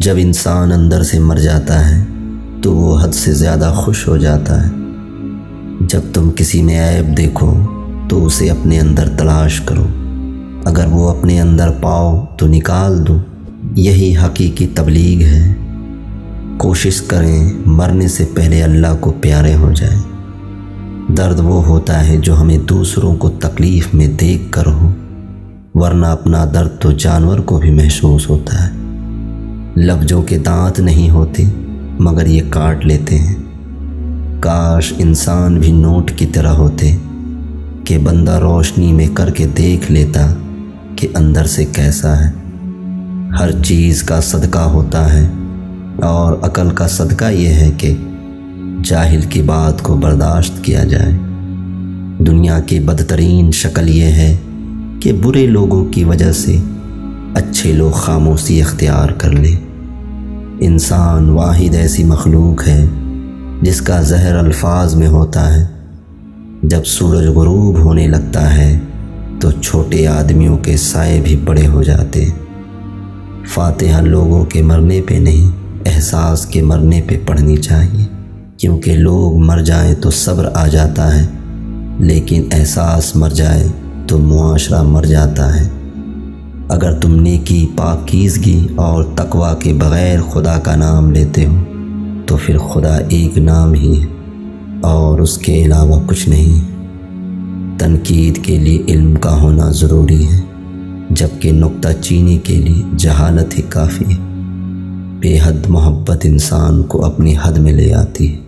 جب انسان اندر سے مر جاتا ہے تو وہ حد سے زیادہ خوش ہو جاتا ہے۔ جب تم کسی میں عیب دیکھو تو اسے اپنے اندر تلاش کرو، اگر وہ اپنے اندر پاؤ تو نکال دو۔ یہی حقیقی تبلیغ ہے۔ کوشش کریں مرنے سے پہلے اللہ کو پیارے ہو جائیں۔ درد وہ ہوتا ہے جو ہمیں دوسروں کو تکلیف میں دیکھ کر ہو، ورنہ اپنا درد تو جانور کو بھی محسوس ہوتا ہے۔ لفظوں کے دانت نہیں ہوتے مگر یہ کاٹ لیتے ہیں۔ کاش انسان بھی نوٹ کی طرح ہوتے کہ بندہ روشنی میں کر کے دیکھ لیتا کہ اندر سے کیسا ہے۔ ہر چیز کا صدقہ ہوتا ہے اور عقل کا صدقہ یہ ہے کہ جاہل کی بات کو برداشت کیا جائے۔ دنیا کی بدترین شکل یہ ہے کہ برے لوگوں کی وجہ سے اچھے لوگ خاموشی اختیار کر لیں۔ انسان واحد ایسی مخلوق ہے جس کا زہر الفاظ میں ہوتا ہے۔ جب سورج غروب ہونے لگتا ہے تو چھوٹے آدمیوں کے سائے بھی بڑے ہو جاتے۔ فاتحہ لوگوں کے مرنے پہ نہیں، احساس کے مرنے پہ پڑھنی چاہیے، کیونکہ لوگ مر جائیں تو صبر آ جاتا ہے، لیکن احساس مر جائے تو معاشرہ مر جاتا ہے۔ اگر تم نیکی، پاکیزگی اور تقوی کے بغیر خدا کا نام لیتے ہو تو پھر خدا ایک نام ہی ہے اور اس کے علاوہ کچھ نہیں۔ تنقید کے لیے علم کا ہونا ضروری ہے، جبکہ نکتہ چینی کے لیے جہالت ہی کافی ہے۔ بے حد محبت انسان کو اپنی حد میں لے آتی ہے۔